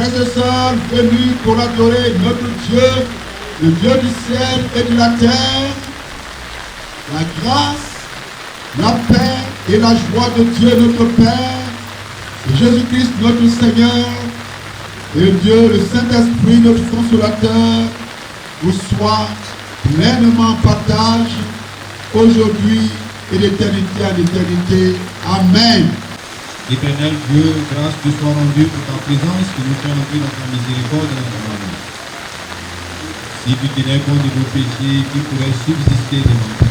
frères et sœurs venus pour adorer notre Dieu, le Dieu du ciel et de la terre. La grâce, la paix et la joie de Dieu notre Père, de Jésus-Christ notre Seigneur, et Dieu le Saint-Esprit notre Consolateur, vous soit pleinement partage aujourd'hui et d'éternité en éternité. Amen. Éternel Dieu, grâce te soit rendue pour ta présence qui nous fait entrer dans ta miséricorde et dans ta grâce. Si tu tenais compte de nos péchés, qui pourraient subsister devant toi.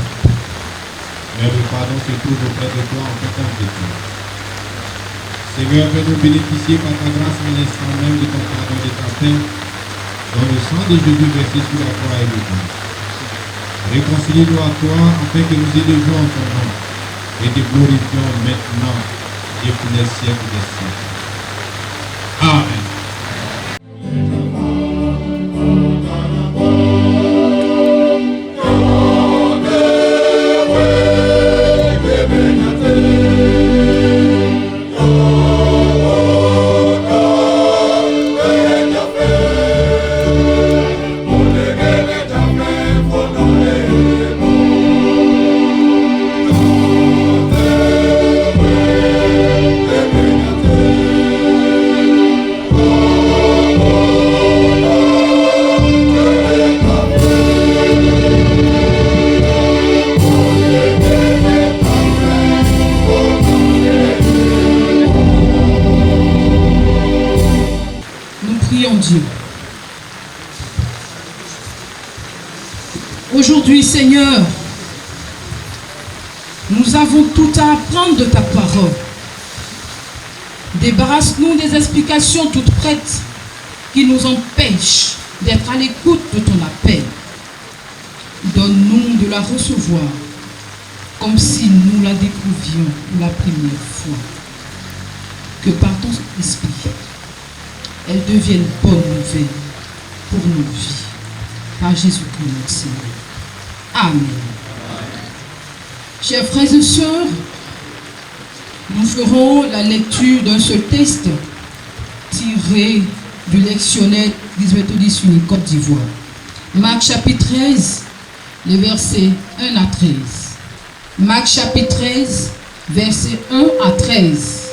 Mais le pardon se trouve auprès de toi en fait un péché. Seigneur, fais-nous bénéficier par ta grâce à l'instant même de ton pardon de ta paix, dans le sang de Jésus versé sur la croix et le pain. Réconcilie-nous à toi afin que nous élevions en ton nom et te glorifions maintenant et pour les siècles des siècles. Amen. Aujourd'hui, Seigneur, nous avons tout à apprendre de ta parole. Débarrasse-nous des explications toutes prêtes qui nous empêchent d'être à l'écoute de ton appel. Donne-nous de la recevoir comme si nous la découvrions pour la première fois. Que par ton esprit, elle devienne bonne nouvelle pour nos vies. Par Jésus-Christ notre Seigneur. Amen. Chers frères et sœurs, nous ferons la lecture d'un seul texte tiré du lectionnaire des méthodistes unis Côte d'Ivoire. Marc chapitre 13, les versets 1 à 13. Marc chapitre 13, versets 1 à 13.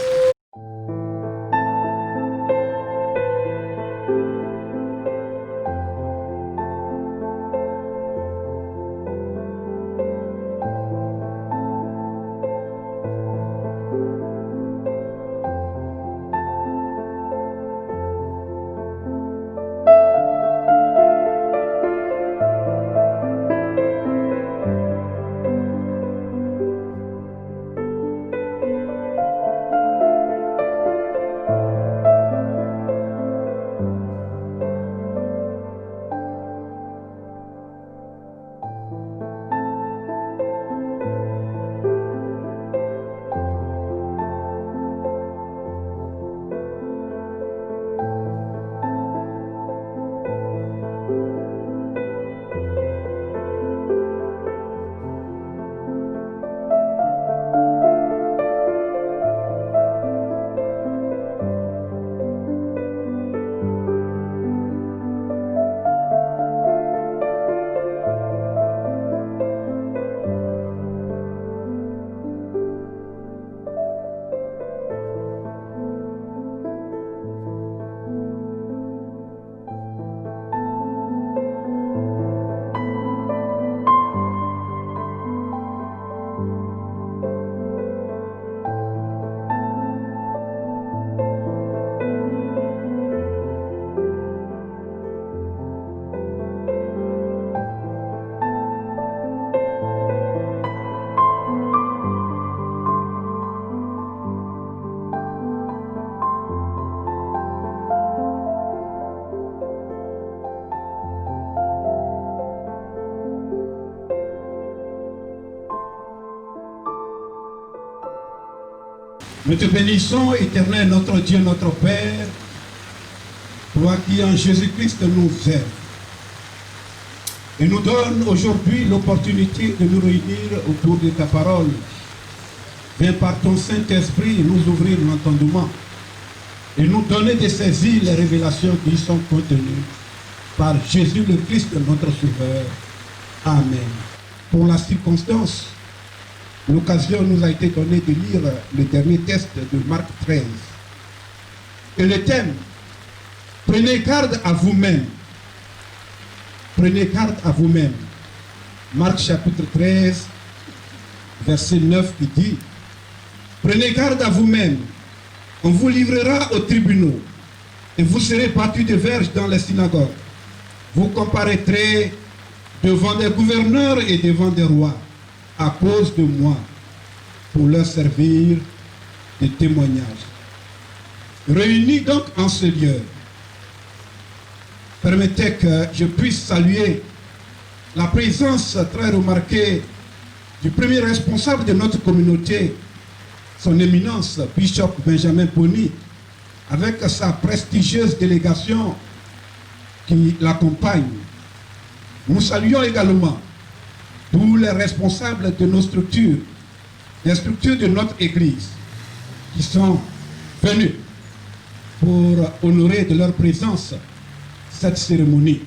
Nous te bénissons, éternel, notre Dieu, notre Père, toi qui en Jésus-Christ nous aimes et nous donne aujourd'hui l'opportunité de nous réunir autour de ta parole. Viens par ton Saint-Esprit nous ouvrir l'entendement et nous donner de saisir les révélations qui y sont contenues par Jésus le Christ, notre Sauveur. Amen. Pour la circonstance, l'occasion nous a été donnée de lire le dernier texte de Marc 13. Et le thème, prenez garde à vous-même. Prenez garde à vous-même. Marc chapitre 13, verset 9 qui dit, prenez garde à vous-même. On vous livrera aux tribunaux et vous serez battus de verges dans les synagogues. Vous comparaîtrez devant des gouverneurs et devant des rois à cause de moi, pour leur servir de témoignage. Réunis donc en ce lieu, permettez que je puisse saluer la présence très remarquée du premier responsable de notre communauté, son éminence, Bishop Benjamin Pony, avec sa prestigieuse délégation qui l'accompagne. Nous saluons également tous les responsables de nos structures, des structures de notre Église, qui sont venus pour honorer de leur présence cette cérémonie.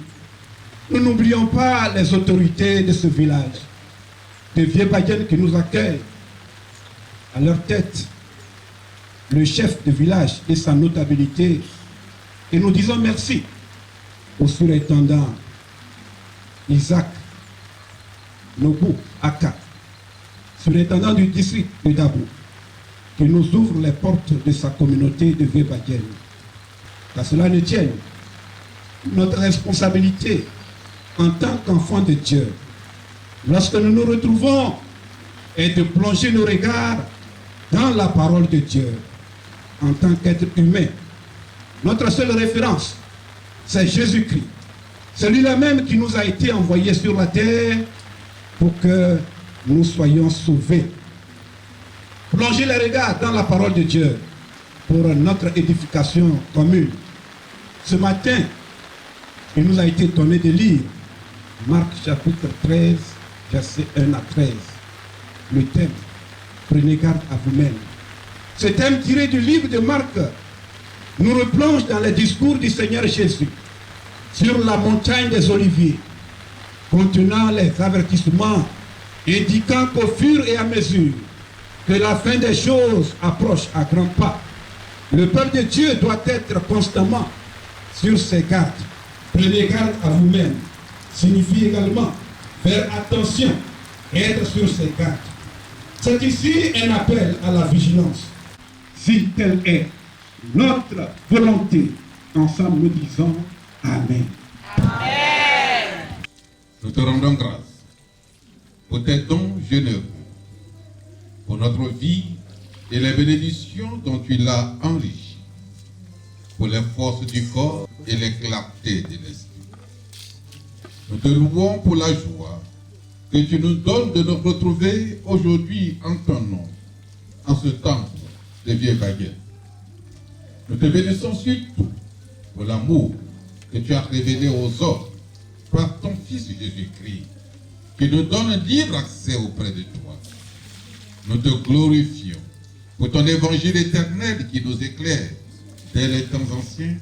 Nous n'oublions pas les autorités de ce village, des Vieux-Badiennes qui nous accueillent. À leur tête, le chef de village et sa notabilité. Et nous disons merci au surintendant Isaac Nobu Aka, surintendant du district de Dabou, qui nous ouvre les portes de sa communauté de Vieux-Badiennes. Qu'à cela ne tienne, notre responsabilité en tant qu'enfants de Dieu, lorsque nous nous retrouvons, est de plonger nos regards dans la parole de Dieu en tant qu'être humain. Notre seule référence, c'est Jésus-Christ. Celui-là même qui nous a été envoyé sur la terre pour que nous soyons sauvés. Plonger les regards dans la parole de Dieu pour notre édification commune. Ce matin, il nous a été donné de lire Marc chapitre 13, versets 1 à 13. Le thème, prenez garde à vous-même. Ce thème tiré du livre de Marc nous replonge dans les discours du Seigneur Jésus sur la montagne des Oliviers, contenant les avertissements indiquant qu'au fur et à mesure que la fin des choses approche à grands pas, le peuple de Dieu doit être constamment sur ses gardes. Prenez garde à vous-même signifie également faire attention, être sur ses gardes. C'est ici un appel à la vigilance. Si telle est notre volonté, ensemble nous disons Amen. Amen. Nous te rendons grâce pour tes dons généreux, pour notre vie et les bénédictions dont tu l'as enrichi, pour les forces du corps et les clartés de l'esprit. Nous te louons pour la joie que tu nous donnes de nous retrouver aujourd'hui en ton nom, en ce temple de Vieux-Badiennes. Nous te bénissons surtout pour l'amour que tu as révélé aux hommes par ton Fils Jésus-Christ, qui nous donne libre accès auprès de toi. Nous te glorifions pour ton évangile éternel qui nous éclaire dès les temps anciens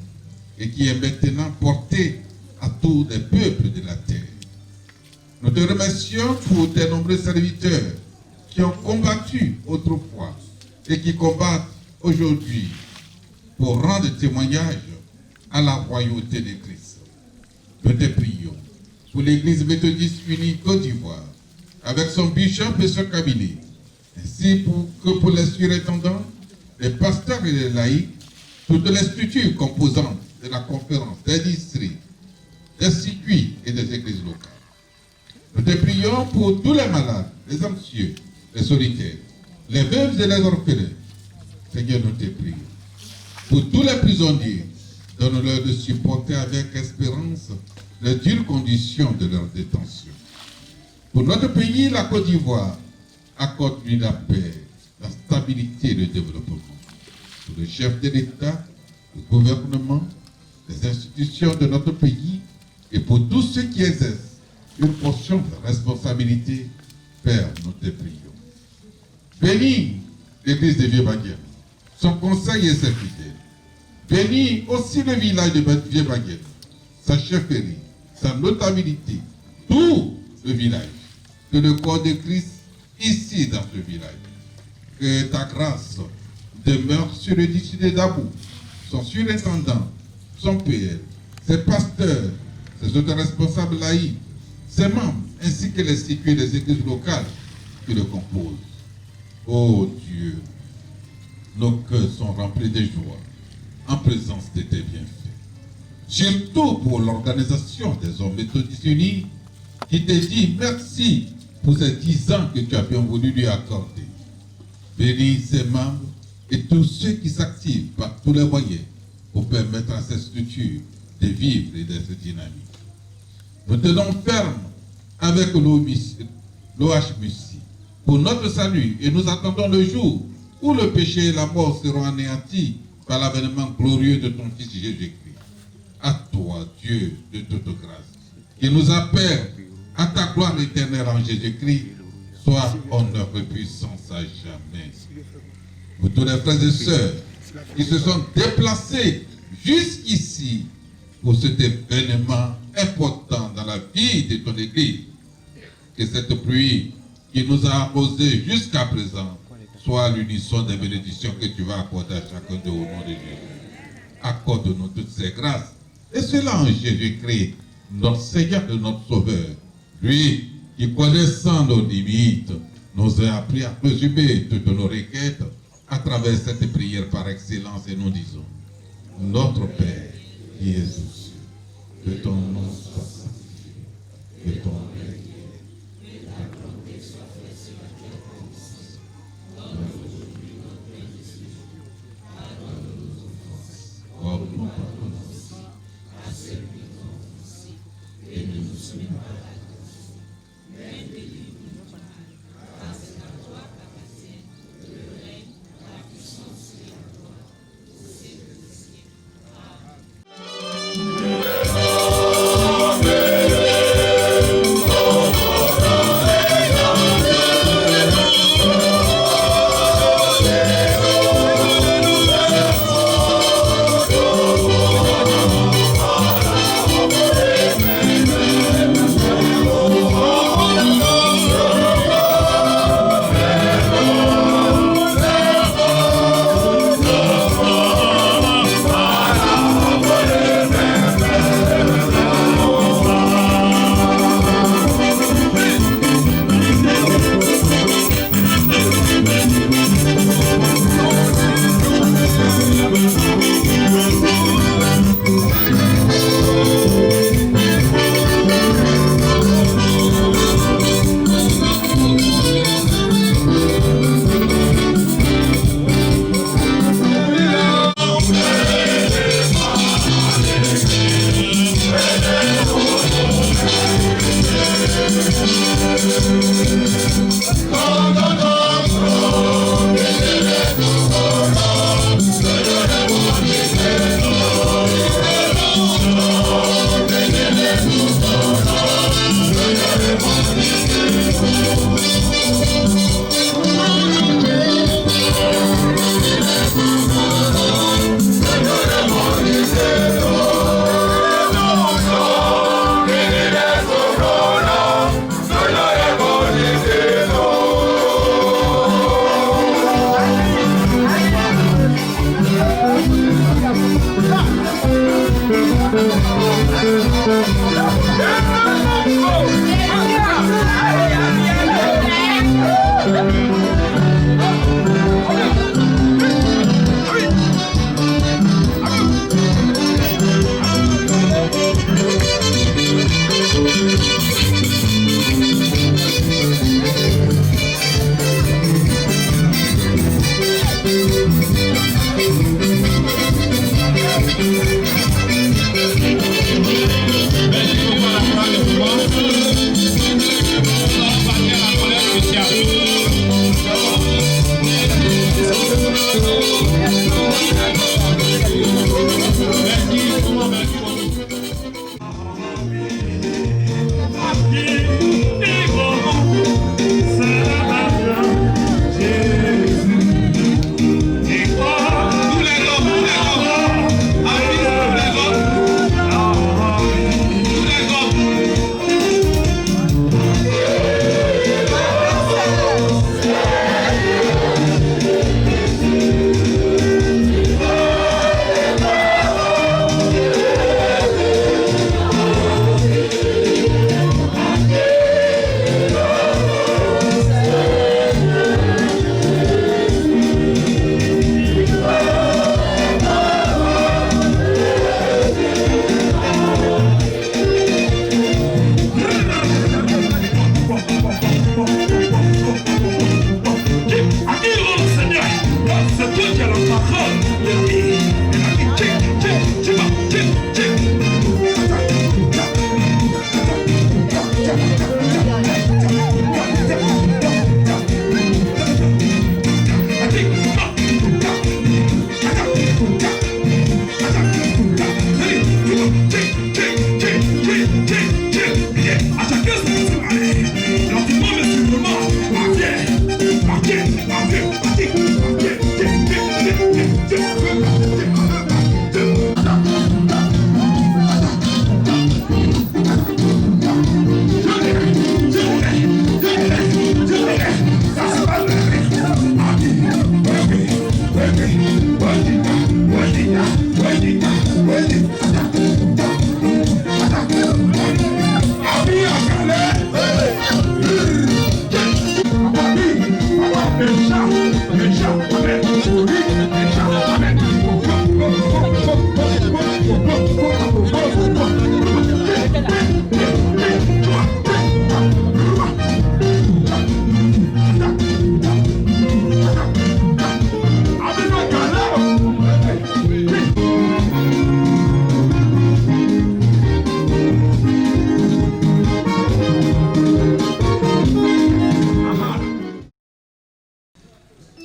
et qui est maintenant porté à tous les peuples de la terre. Nous te remercions pour tes nombreux serviteurs qui ont combattu autrefois et qui combattent aujourd'hui pour rendre témoignage à la royauté de Christ. Nous te prions pour l'Église méthodiste unie Côte d'Ivoire, avec son bishop et son cabinet, ainsi que pour les surintendants, les pasteurs et les laïcs, toutes les structures composantes de la conférence, des districts, des circuits et des églises locales. Nous te prions pour tous les malades, les anxieux, les solitaires, les veuves et les orphelins. Seigneur, nous te prions. Pour tous les prisonniers, donne-leur de supporter avec espérance les dures conditions de leur détention. Pour notre pays, la Côte d'Ivoire, accorde-lui la paix, la stabilité et le développement. Pour le chef de l'État, le gouvernement, les institutions de notre pays et pour tous ceux qui exercent une portion de responsabilité, Père, nous te prions. Bénis l'Église des Vieux-Badiennes, son conseil et ses fidèles. Bénis aussi le village de Vieux-Baguette, sa chefferie, sa notabilité, tout le village, que le corps de Christ ici dans ce village. Que ta grâce demeure sur le district d'Abou, son surintendant, son PL, ses pasteurs, ses autres responsables laïcs, ses membres, ainsi que les circuits des églises locales qui le composent. Oh Dieu, nos cœurs sont remplis de joie en présence de tes bienfaits. Surtout pour l'organisation des hommes méthodistes unis qui te dit merci pour ces 10 ans que tu as bien voulu lui accorder. Bénis ses membres et tous ceux qui s'activent par tous les moyens pour permettre à cette structure de vivre et d'être dynamique. Nous tenons ferme avec l'OHMUSI pour notre salut et nous attendons le jour où le péché et la mort seront anéantis par l'avènement glorieux de ton Fils Jésus-Christ. À toi, Dieu de toute grâce, qui nous appelle à ta gloire éternelle en Jésus-Christ, soit honneur et puissance à jamais. Pour tous les frères et sœurs qui se sont déplacés jusqu'ici pour cet événement important dans la vie de ton Église, que cette pluie qui nous a arrosés jusqu'à présent soit l'unisson des bénédictions que tu vas accorder à chacun de au nom de Jésus. Accorde-nous toutes ces grâces, et cela en Jésus-Christ, notre Seigneur et notre Sauveur, lui qui, connaissant nos limites, nous a appris à présumer toutes nos requêtes à travers cette prière par excellence, et nous disons: Notre Père qui es aux cieux, que ton nom soit sanctifié, que ton règne vienne, que ta volonté soit faite sur la terre comme ici. Donne-nous aujourd'hui notre pain de ce jour. Pardonne-nous nos offenses, comme nous pardonnons aussi à ceux qui nous ont offensés, et ne nous soumets pas à la tentation, mais délivre-nous du mal, car c'est à toi qu'appartient le règne, la puissance et la gloire, au siècle des siècles. Amen.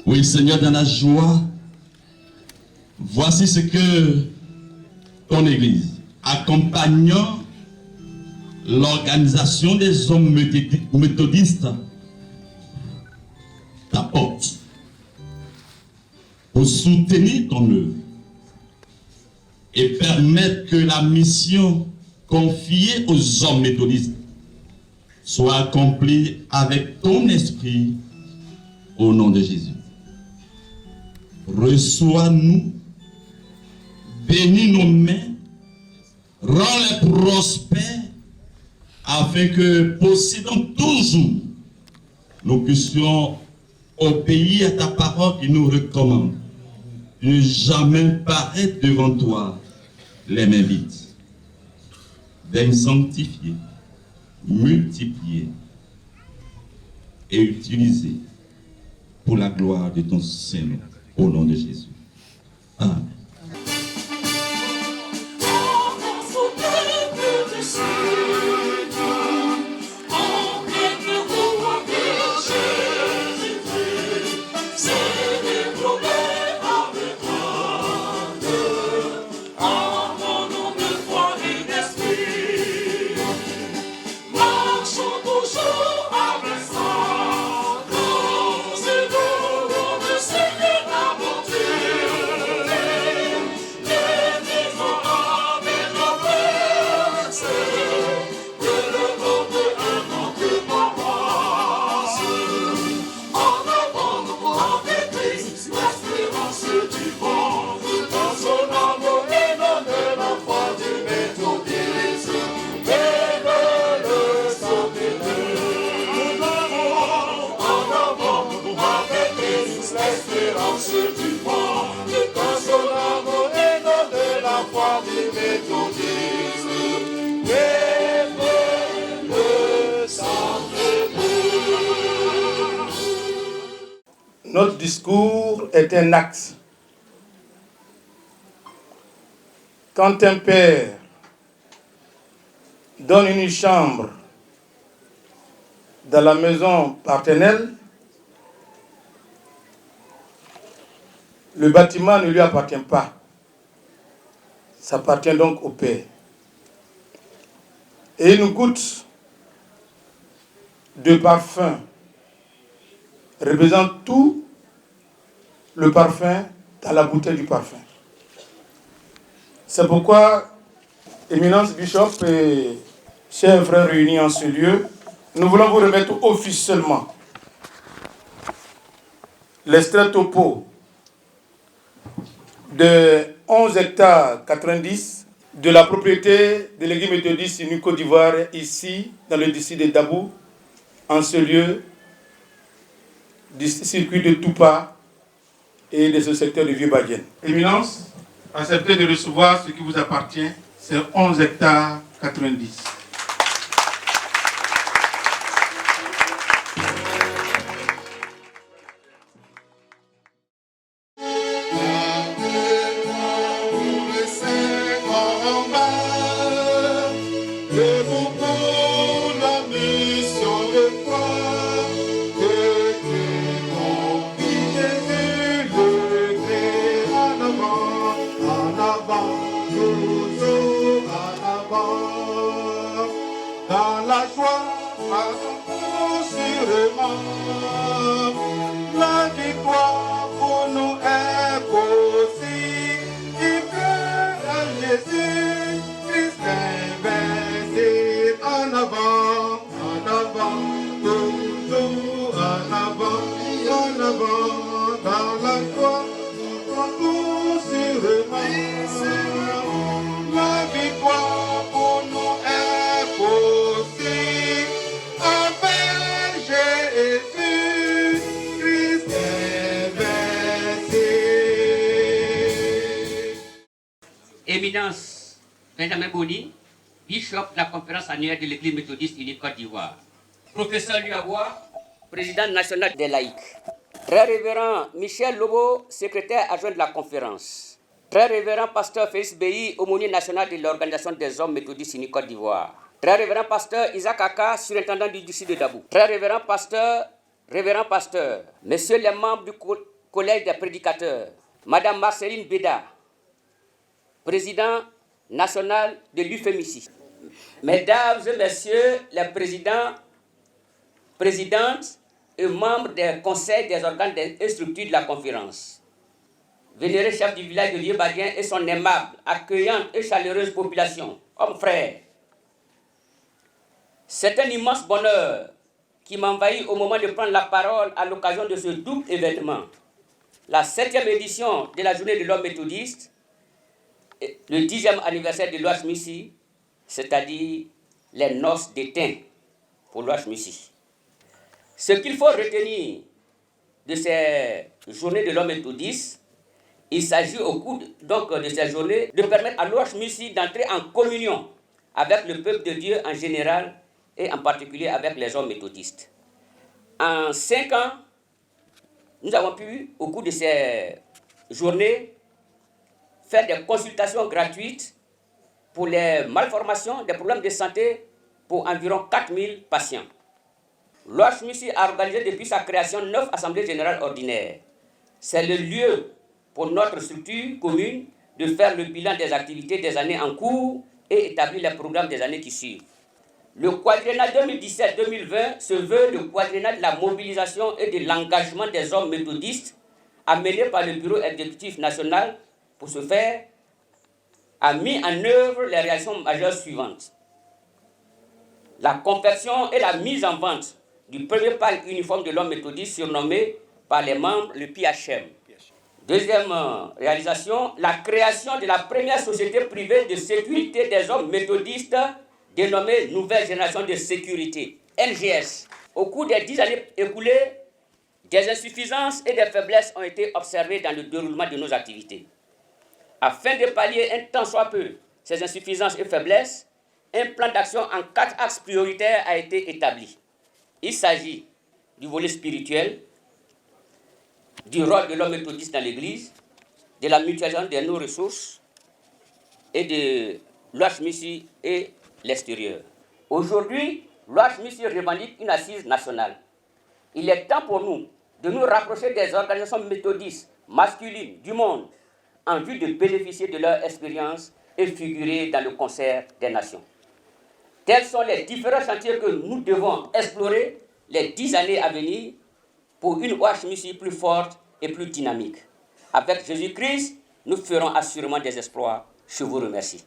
Oui, Seigneur, dans la joie, voici ce que ton Église, accompagnant l'organisation des hommes méthodistes, t'apporte pour soutenir ton œuvre et permettre que la mission confiée aux hommes méthodistes soit accomplie avec ton esprit au nom de Jésus. Reçois-nous, bénis nos mains, rends-les prospères, afin que, possédant toujours, nous puissions obéir à ta parole qui nous recommande, ne jamais paraître devant toi les mains vides. Viens sanctifier, multiplier et utiliser pour la gloire de ton Seigneur. Au nom de Jésus. Amen. Notre discours est un acte. Quand un père donne une chambre dans la maison paternelle, le bâtiment ne lui appartient pas. Ça appartient donc au père. Et une goutte de parfum représente tout le parfum dans la bouteille du parfum. C'est pourquoi, Éminence Bishop et chers frères réunis en ce lieu, nous voulons vous remettre officiellement l'extrait topo de 11 hectares 90 de la propriété de l'église méthodiste unie Côte d'Ivoire, ici, dans le district de Dabou, en ce lieu, du circuit de Toupa et de ce secteur de Vieux-Badienne. Éminence, acceptez de recevoir ce qui vous appartient, c'est 11 hectares 90. Dans la joie, assurément, la victoire pour nous est possible. Il peut à Jésus, Christ invincible. En avant, toujours en avant, dans la joie, assurément. La victoire pour nous est possible. Avec Jésus, Christ est vaincu. Éminence Benjamin Boni, bishop de la conférence annuelle de l'Église méthodiste unie Côte d'Ivoire. Professeur Luabois, président national des laïcs. Très révérend Michel Lobo, secrétaire adjoint de la conférence. Très révérend pasteur Félix Beyi, aumônier national de l'Organisation des hommes méthodistes unis Côte d'Ivoire. Très révérend pasteur Isaac Aka, surintendant du district de Dabou. Très révérend pasteur, messieurs les membres du collège des prédicateurs, madame Marceline Béda, président national de l'UFEMICI. Mesdames et messieurs les présidents, présidentes et membres des conseils des organes et structures de la conférence. Vénéré chef du village de Liébadien et son aimable, accueillante et chaleureuse population, hommes frères. C'est un immense bonheur qui m'envahit au moment de prendre la parole à l'occasion de ce double événement. La 7e édition de la Journée de l'homme méthodiste, le 10e anniversaire de l'OHMISI, c'est-à-dire les noces d'étain pour l'OHMISI. Ce qu'il faut retenir de ces journées de l'homme méthodiste, il s'agit au cours de ces journées de permettre à l'OHMISI d'entrer en communion avec le peuple de Dieu en général et en particulier avec les hommes méthodistes. En 5 ans, nous avons pu, au cours de ces journées, faire des consultations gratuites pour les malformations, des problèmes de santé pour environ 4000 patients. L'OHMISI a organisé depuis sa création 9 assemblées générales ordinaires. C'est le lieu pour notre structure commune de faire le bilan des activités des années en cours et établir les programmes des années qui suivent. Le quadriennat 2017-2020 se veut le quadriennat de la mobilisation et de l'engagement des hommes méthodistes amené par le Bureau exécutif national. Pour ce faire, a mis en œuvre les réalisations majeures suivantes. La confection et la mise en vente du premier pal uniforme de l'homme méthodiste surnommé par les membres le PHM. Deuxième réalisation, la création de la première société privée de sécurité des hommes méthodistes dénommée Nouvelle Génération de Sécurité, NGS. Au cours des 10 années écoulées, des insuffisances et des faiblesses ont été observées dans le déroulement de nos activités. Afin de pallier un tant soit peu ces insuffisances et faiblesses, un plan d'action en 4 axes prioritaires a été établi. Il s'agit du volet spirituel, du rôle de l'homme méthodiste dans l'Église, de la mutualisation de nos ressources et de l'OHMISI et l'extérieur. Aujourd'hui, l'OHMISI revendique une assise nationale. Il est temps pour nous de nous rapprocher des organisations méthodistes masculines du monde en vue de bénéficier de leur expérience et figurer dans le concert des nations. Tels sont les différents chantiers que nous devons explorer les 10 années à venir pour une OHMISI plus forte et plus dynamique. Avec Jésus-Christ, nous ferons assurément des exploits. Je vous remercie.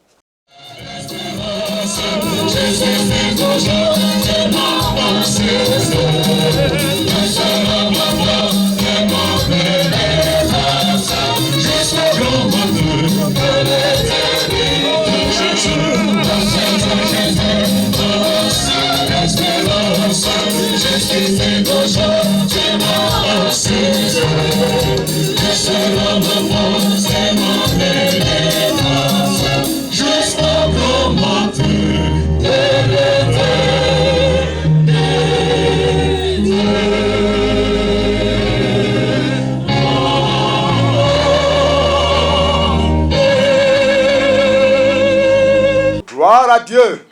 Gloire à Dieu.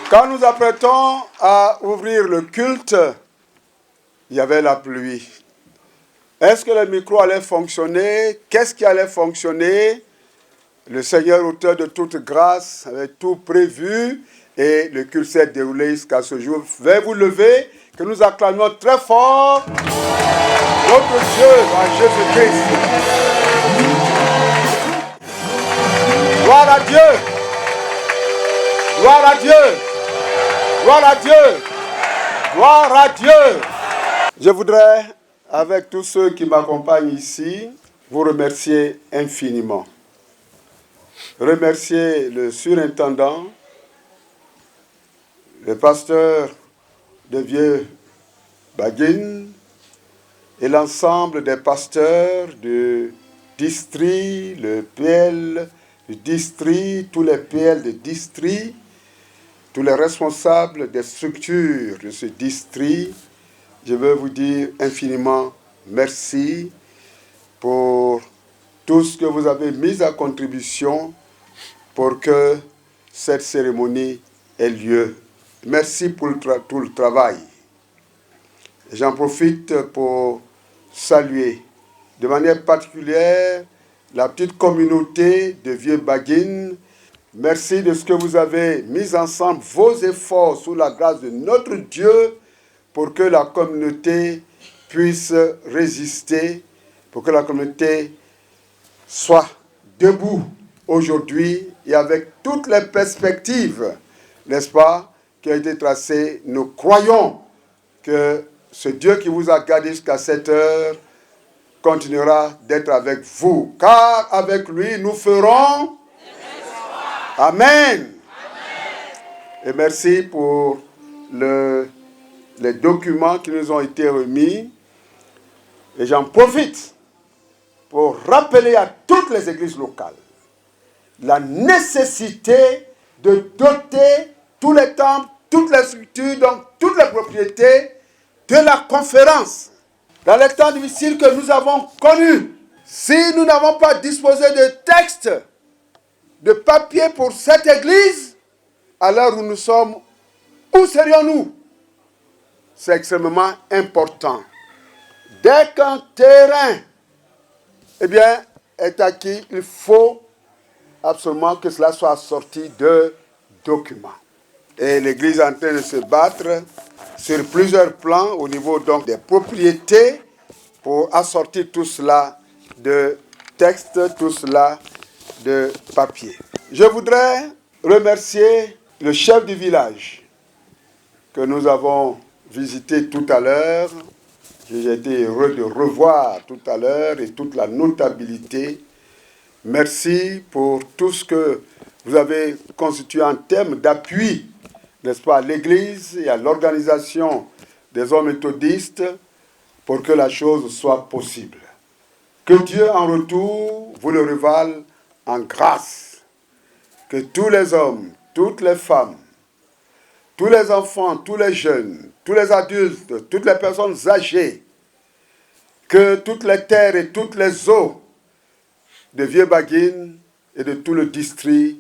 Quand nous apprêtons à ouvrir le culte, il y avait la pluie. Est-ce que le micro allait fonctionner? Qu'est-ce qui allait fonctionner? Le Seigneur, auteur de toute grâce, avait tout prévu et le culte s'est déroulé jusqu'à ce jour. Veuillez vous lever, que nous acclamions très fort notre Dieu en Jésus-Christ. Gloire à Dieu! Gloire à Dieu! Gloire à Dieu! Gloire à Dieu! Je voudrais, avec tous ceux qui m'accompagnent ici, vous remercier infiniment. Remercier le surintendant, le pasteur de Vieux-Baguine et l'ensemble des pasteurs du district, le PL du district, tous les PL de district, tous les responsables des structures de ce district. Je veux vous dire infiniment merci pour tout ce que vous avez mis à contribution pour que cette cérémonie ait lieu. Merci pour tout le travail. J'en profite pour saluer de manière particulière la petite communauté de Vieux-Baguine. Merci de ce que vous avez mis ensemble, vos efforts sous la grâce de notre Dieu pour que la communauté puisse résister, pour que la communauté soit debout aujourd'hui et avec toutes les perspectives, n'est-ce pas, qui ont été tracées. Nous croyons que ce Dieu qui vous a gardé jusqu'à cette heure continuera d'être avec vous, car avec lui, nous ferons... Amen. Amen. Et merci pour les documents qui nous ont été remis. Et j'en profite pour rappeler à toutes les églises locales la nécessité de doter tous les temples, toutes les structures, donc toutes les propriétés de la conférence. Dans les temps difficiles que nous avons connus, si nous n'avons pas disposé de textes, de papier pour cette église, à l'heure où nous sommes, où serions-nous? C'est extrêmement important. Dès qu'un terrain, est acquis, il faut absolument que cela soit assorti de documents. Et l'Église est en train de se battre sur plusieurs plans au niveau donc des propriétés pour assortir tout cela de textes, tout cela de papier. Je voudrais remercier le chef du village que nous avons visité tout à l'heure. J'ai été heureux de revoir tout à l'heure et toute la notabilité. Merci pour tout ce que vous avez constitué en termes d'appui, n'est-ce pas, à l'Église et à l'organisation des hommes méthodistes pour que la chose soit possible. Que Dieu, en retour, vous le revale en grâce. Que tous les hommes, toutes les femmes, tous les enfants, tous les jeunes, tous les adultes, toutes les personnes âgées, que toutes les terres et toutes les eaux de Vieux-Baguine et de tout le district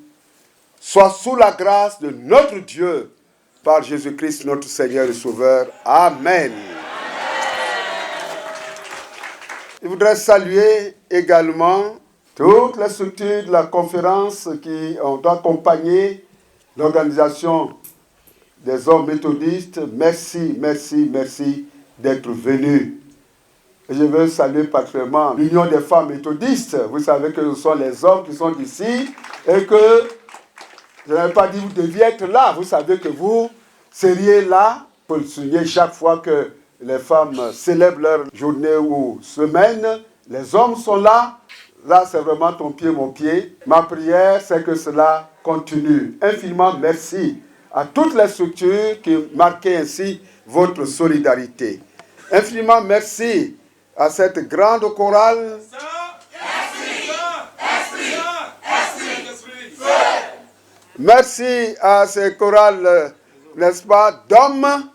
soient sous la grâce de notre Dieu par Jésus-Christ, notre Seigneur et Sauveur. Amen. Je voudrais saluer également toutes les structures de la conférence qui ont accompagné l'organisation des hommes méthodistes. Merci, merci, merci d'être venus. Et je veux saluer particulièrement l'Union des femmes méthodistes. Vous savez que ce sont les hommes qui sont ici et que, je n'avais pas dit que vous deviez être là. Vous savez que vous seriez là pour le souligner chaque fois que les femmes célèbrent leur journée ou semaine. Les hommes sont là. Là, c'est vraiment ton pied, mon pied. Ma prière, c'est que cela continue. Infiniment merci à toutes les structures qui marquaient ainsi votre solidarité. Infiniment merci à cette grande chorale. Merci à ces chorales, n'est-ce pas, d'hommes.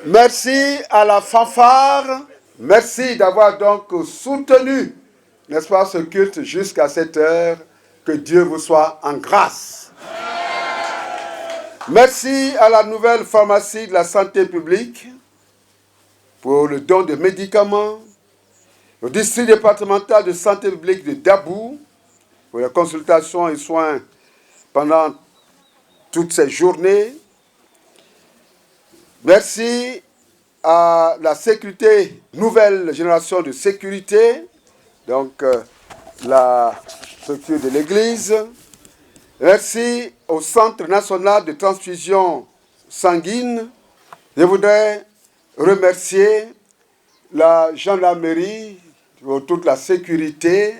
Merci à la fanfare. Merci d'avoir donc soutenu, n'est-ce pas, ce culte jusqu'à cette heure. Que Dieu vous soit en grâce. Merci à la nouvelle pharmacie de la santé publique pour le don de médicaments, au district départemental de santé publique de Dabou pour les consultations et soins pendant toutes ces journées. Merci à la sécurité, nouvelle génération de sécurité, donc la structure de l'Église. Merci au Centre national de transfusion sanguine. Je voudrais remercier la gendarmerie, pour toute la sécurité.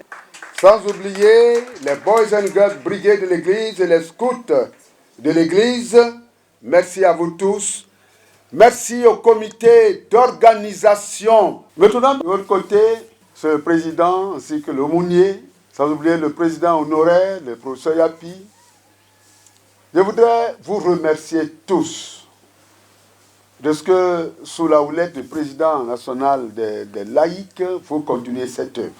Sans oublier les Boys and Girls Brigade de l'église et les scouts de l'église. Merci à vous tous. Merci au comité d'organisation. Maintenant, de votre côté, ce président ainsi que l'aumônier, sans oublier le président honoraire, le professeur Yapi. Je voudrais vous remercier tous de ce que, sous la houlette du président national des laïcs, vous continuez cette œuvre.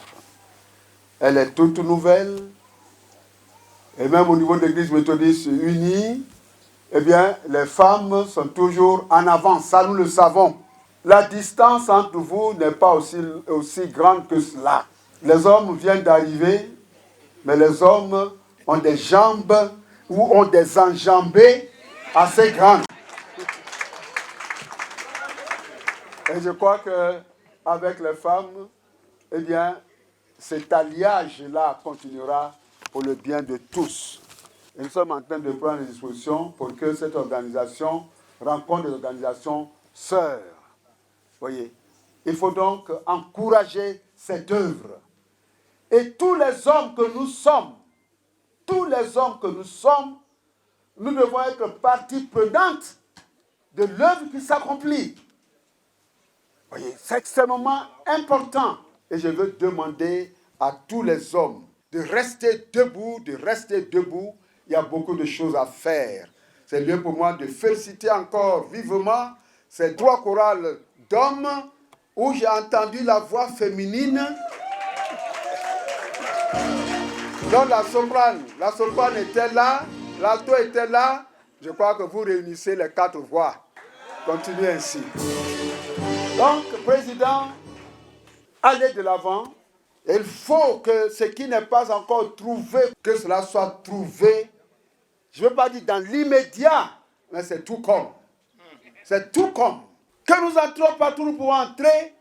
Elle est toute nouvelle. Et même au niveau de l'église méthodiste unie, eh bien, les femmes sont toujours en avance. Ça, nous le savons. La distance entre vous n'est pas aussi grande que cela. Les hommes viennent d'arriver, mais les hommes ont des jambes ou ont des enjambées assez grandes. Et je crois qu'avec les femmes, eh bien, cet alliage-là continuera pour le bien de tous. Et nous sommes en train de prendre les dispositions pour que cette organisation rencontre des organisations sœurs. Voyez, il faut donc encourager cette œuvre. Et tous les hommes que nous sommes, nous devons être partie prenante de l'œuvre qui s'accomplit. Voyez, c'est extrêmement important. Et je veux demander à tous les hommes de rester debout, Il y a beaucoup de choses à faire. C'est lieu pour moi de féliciter encore vivement ces 3 chorales d'hommes où j'ai entendu la voix féminine. Donc la soprane était là, l'alto était là. Je crois que vous réunissez les 4 voix. Continuez ainsi. Donc, président, allez de l'avant. Il faut que ce qui n'est pas encore trouvé, que cela soit trouvé. Je ne veux pas dire dans l'immédiat, mais c'est tout comme. C'est tout comme. Que nous entrons partout, nous pouvons entrer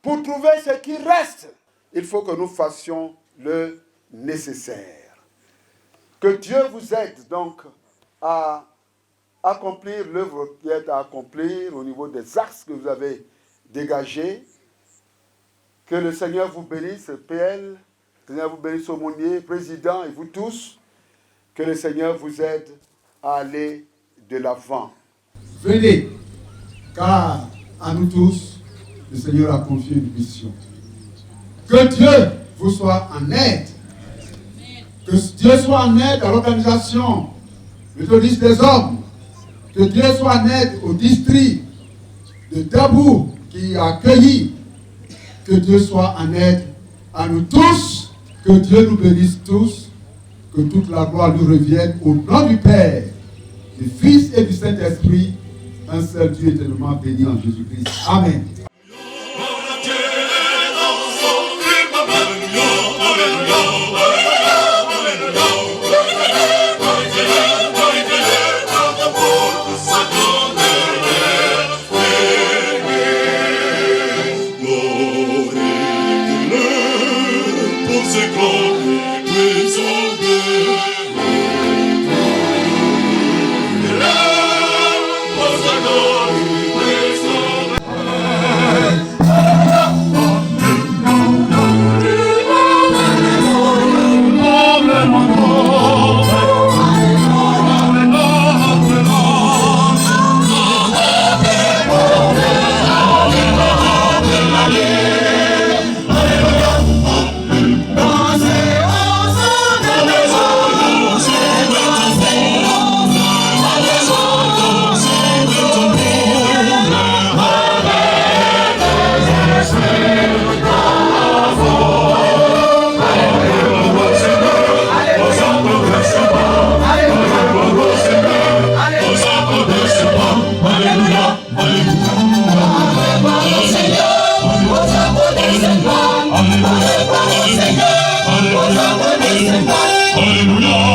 pour trouver ce qui reste. Il faut que nous fassions le nécessaire. Que Dieu vous aide donc à accomplir l'œuvre qui est à accomplir au niveau des axes que vous avez dégagés. Que le Seigneur vous bénisse, PL, le Seigneur vous bénisse, aumônier, président et vous tous. Que le Seigneur vous aide à aller de l'avant. Venez, car à nous tous, le Seigneur a confié une mission. Que Dieu vous soit en aide. Que Dieu soit en aide à l'organisation méthodiste des hommes. Que Dieu soit en aide au district de Dabou qui a accueilli. Que Dieu soit en aide à nous tous. Que Dieu nous bénisse tous. Que toute la gloire lui revienne au nom du Père, du Fils et du Saint-Esprit, un seul Dieu éternellement béni en Jésus-Christ. Amen. Hallelujah.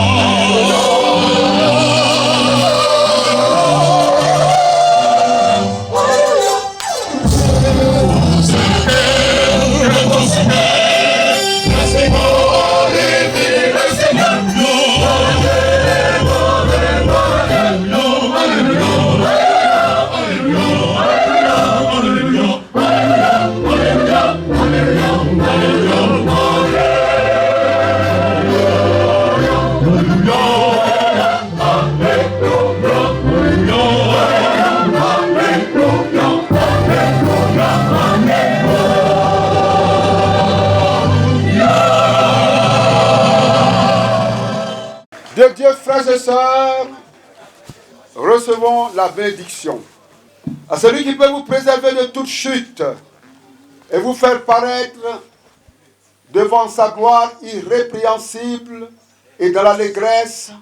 de Dieu, frères et sœurs, recevons la bénédiction. À celui qui peut vous préserver de toute chute et vous faire paraître devant sa gloire irrépréhensible et dans l'allégresse,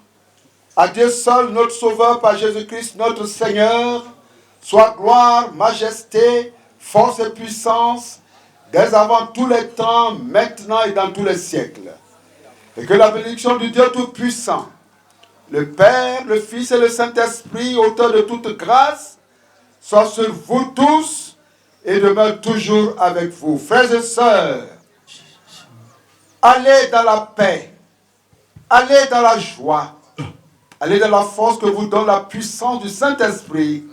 à Dieu seul, notre Sauveur, par Jésus-Christ, notre Seigneur, soit gloire, majesté, force et puissance, dès avant tous les temps, maintenant et dans tous les siècles. Et que la bénédiction du Dieu Tout-Puissant, le Père, le Fils et le Saint-Esprit, auteur de toute grâce, soit sur vous tous et demeure toujours avec vous. Frères et sœurs, allez dans la paix, allez dans la joie, allez dans la force que vous donne la puissance du Saint-Esprit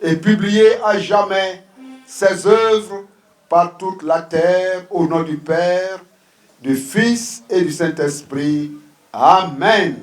et publiez à jamais ses œuvres par toute la terre au nom du Père, du Fils et du Saint-Esprit. Amen.